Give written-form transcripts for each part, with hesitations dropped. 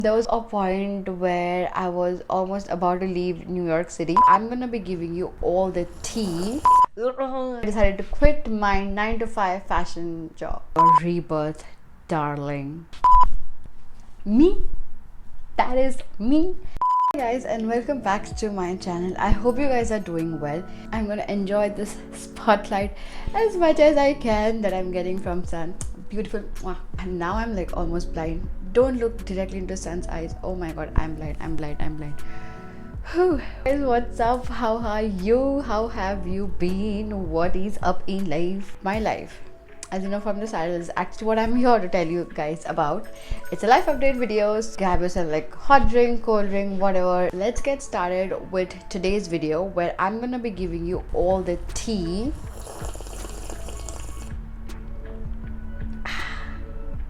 There was a point where I was almost about to leave New York City. I'm gonna be giving you all the tea. I decided to quit my 9 to 5 fashion job. Your rebirth, darling. Me? That is me. Hey guys, and welcome back to my channel. I hope you guys are doing well. I'm gonna enjoy this spotlight as much as I can that I'm getting from sun. Beautiful. And now I'm like almost blind. Don't look directly into sun's eyes. Oh my god, I'm blind. Whew. Guys, what's up? How are you? How have you been? What is up in life? My life, as you know from the title, is actually what I'm here to tell you guys about. It's a life update videos. Grab yourself like hot drink, cold drink, whatever. Let's get started with today's video where I'm gonna be giving you all the tea.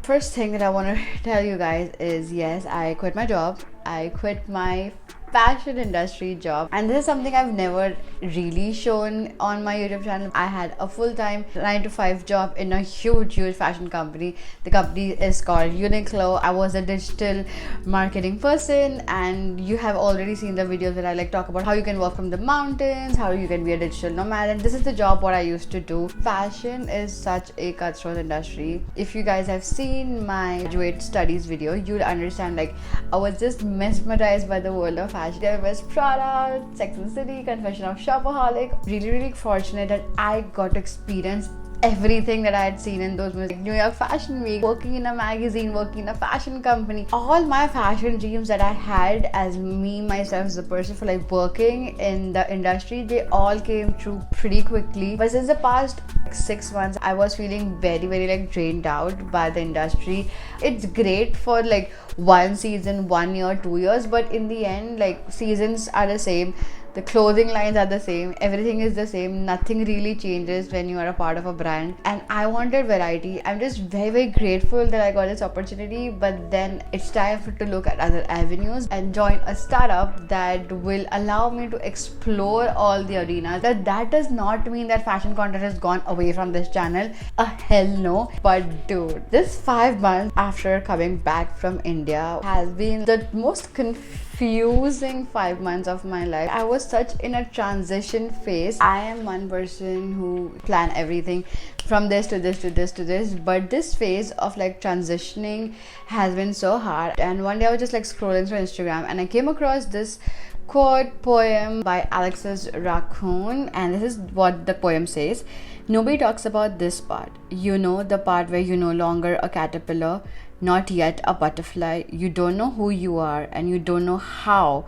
First thing that I want to tell you guys is yes, I quit my job. I quit my fashion industry job, and this is something I've never really shown on my YouTube channel. I had a full-time 9 to 5 job in a huge fashion company. The company is called Uniqlo. I was a digital marketing person, and you have already seen the videos that I like talk about how you can work from the mountains, how you can be a digital nomad, and this is the job what I used to do. Fashion is such a cutthroat industry. If you guys have seen my graduate studies video, you'll understand like I was just mesmerized by the world of fashion. There was Prada, Sex and the City, Confession of Shopaholic. Really fortunate that I got to experience everything that I had seen in those movies. Like New York Fashion Week, working in a magazine, working in a fashion company. All my fashion dreams that I had as myself as a person for like working in the industry, they all came true pretty quickly. But since the past 6 months, I was feeling very like drained out by the industry. It's great for like one season, 1 year, 2 years, but in the end, like seasons are the same. The clothing lines are the same, everything is the same, nothing really changes when you are a part of a brand. And I wanted variety. I'm just very grateful that I got this opportunity, but then it's time to look at other avenues and join a startup that will allow me to explore all the arenas. That does not mean that fashion content has gone away from this channel. Hell no. But dude, this 5 months after coming back from India has been the most confusing 5 months of my life. I was such in a transition phase. I am one person who plan everything from this to this to this to this, but this phase of like transitioning has been so hard. And one day I was just like scrolling through Instagram and I came across this quote poem by Alexis Raccoon, and this is what the poem says. Nobody talks about this part. You know, the part where you're no longer a caterpillar, not yet a butterfly. You don't know who you are and you don't know how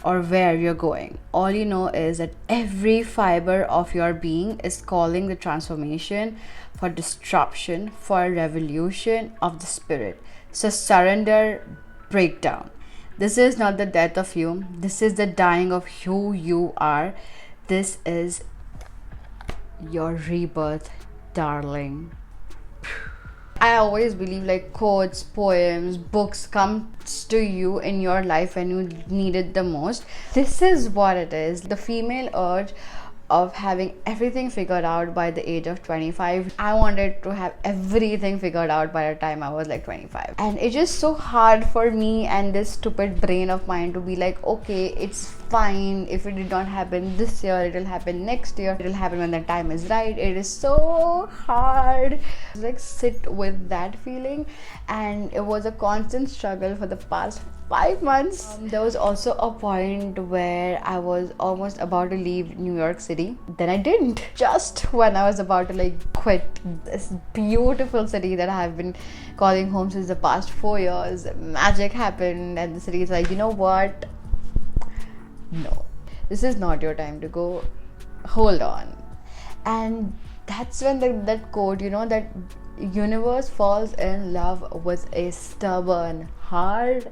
or where you're going. All you know is that every fiber of your being is calling the transformation, for disruption, for revolution of the spirit. So surrender, break down. This is not the death of you. This is the dying of who you are. This is your rebirth, darling. I always believe like quotes, poems, books comes to you in your life when you need it the most. This is what it is. The female urge of having everything figured out by the age of 25. I wanted to have everything figured out by the time I was like 25. And it's just so hard for me and this stupid brain of mine to be like, okay, it's fine. If it did not happen this year, it will happen next year. It will happen when the time is right. It is so hard. Like sit with that feeling, and it was a constant struggle for the past 5 months. There was also a point where I was almost about to leave New York City. Then I didn't. Just when I was about to like quit this beautiful city that I have been calling home since the past 4 years, magic happened and the city is like, you know what? No, this is not your time to go. Hold on. And that's when that quote, you know, that universe falls in love with a stubborn heart.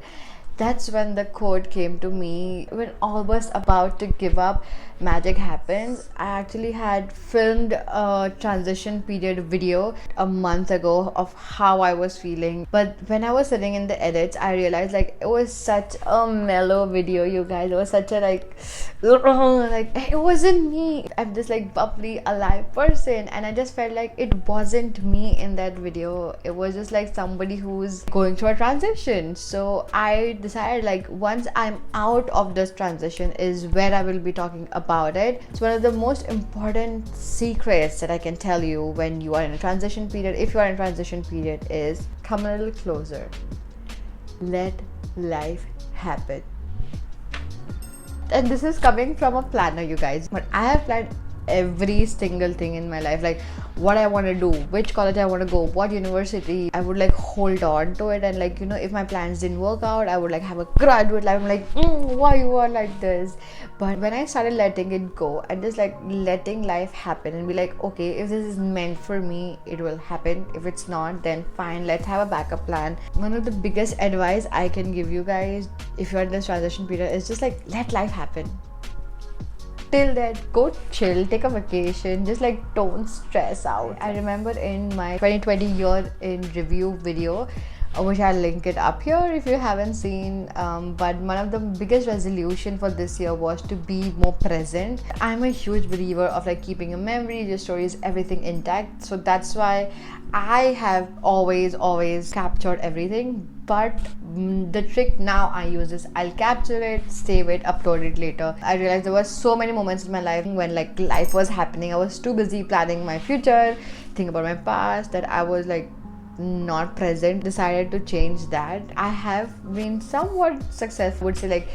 That's when the quote came to me. When all was about to give up, magic happens. I actually had filmed a transition period video a month ago of how I was feeling. But when I was sitting in the edits, I realized like it was such a mellow video, you guys. It was such a like it wasn't me. I'm this like bubbly, alive person, and I just felt like it wasn't me in that video. It was just like somebody who's going through a transition. So I decided like once I'm out of this transition is where I will be talking about it. It's one of the most important secrets that I can tell you when you are in a transition period. If you are in a transition period, is come a little closer. Let life happen. And this is coming from a planner, you guys. But I have planned every single thing in my life, like what I want to do, which college I want to go, what university. I would like hold on to it, and like, you know, if my plans didn't work out, I would like have a graduate life. I'm like, why you are like this? But when I started letting it go and just like letting life happen and be like, okay, if this is meant for me, it will happen. If it's not, then fine, let's have a backup plan. One of the biggest advice I can give you guys if you're in this transition period is just like let life happen. Till then, go chill, take a vacation, just like don't stress out. I remember in my 2020 year in review video, which I'll link it up here if you haven't seen, but one of the biggest resolution for this year was to be more present. I'm a huge believer of like keeping your memories, your stories, everything intact. So that's why I have always captured everything. But the trick now I use is I'll capture it, save it, upload it later. I realized there were so many moments in my life when like life was happening. I was too busy planning my future, thinking about my past, that I was like not present. Decided to change that. I have been somewhat successful, would say like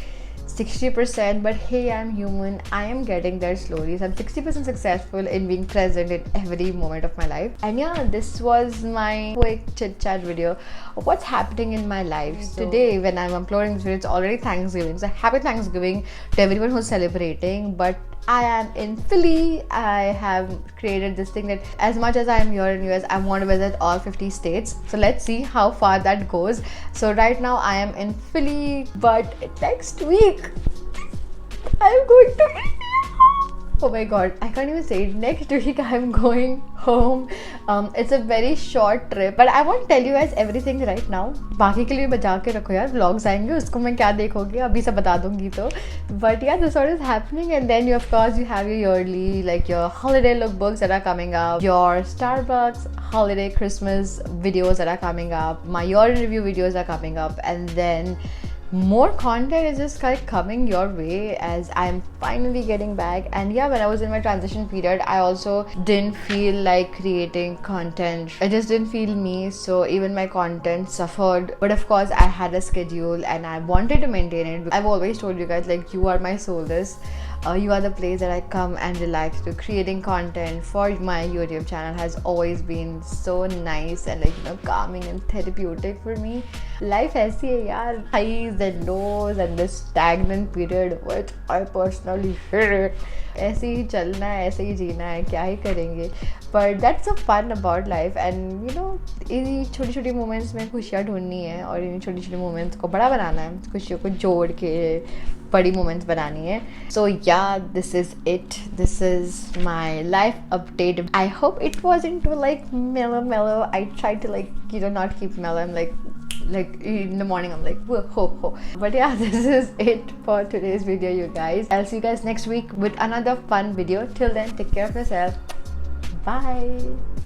60%, but hey, I'm human. I am getting there slowly. So I'm 60% successful in being present in every moment of my life. And yeah, this was my quick chit chat video of what's happening in my life. So today, when I'm uploading this video, it's already Thanksgiving. So happy Thanksgiving to everyone who's celebrating. But I am in Philly. I have created this thing that as much as I am here in US, I want to visit all 50 states. So let's see how far that goes. So right now I am in Philly, but next week I'm going to India. Oh my god, I can't even say it. Next week I'm going home. It's a very short trip, but I won't tell you guys everything right now. बाकी के लिए बचा के रखो यार, vlogs आएंगे उसको मैं क्या देखोगे अभी से बता दूंगी तो. But yeah, this sort is happening, and then you of course you have your yearly, like your holiday lookbooks that are coming up, your Starbucks holiday Christmas videos that are coming up, my year in review videos are coming up, and then more content is just like coming your way as I'm finally getting back. And yeah, when I was in my transition period, I also didn't feel like creating content. I just didn't feel me, so even my content suffered. But of course I had a schedule and I wanted to maintain it. I've always told you guys, like, you are my solace. You are the place that I come and relax to. Creating content for my YouTube channel has always been so nice and, like, you know, calming and therapeutic for me. Life ऐसी है यार, highs and lows and this stagnant period, which I personally hate. ऐसे ही चलना है, ऐसे ही जीना है, क्या ही करेंगे. But that's the fun about life, and you know, इन छोटी छोटी moments में खुशियाँ ढूंढनी है और इन छोटी छोटी moments को बड़ा बनाना है, खुशियों को जोड़ के बड़ी moments बनानी है. So yeah, this is it. This is my life update. I hope it wasn't too like mellow. I tried to, like, you know, not keep mellow. I'm like in the morning I'm like whoa, ho ho. But yeah, this is it for today's video, you guys. I'll see you guys next week with another fun video. Till then, take care of yourself. Bye.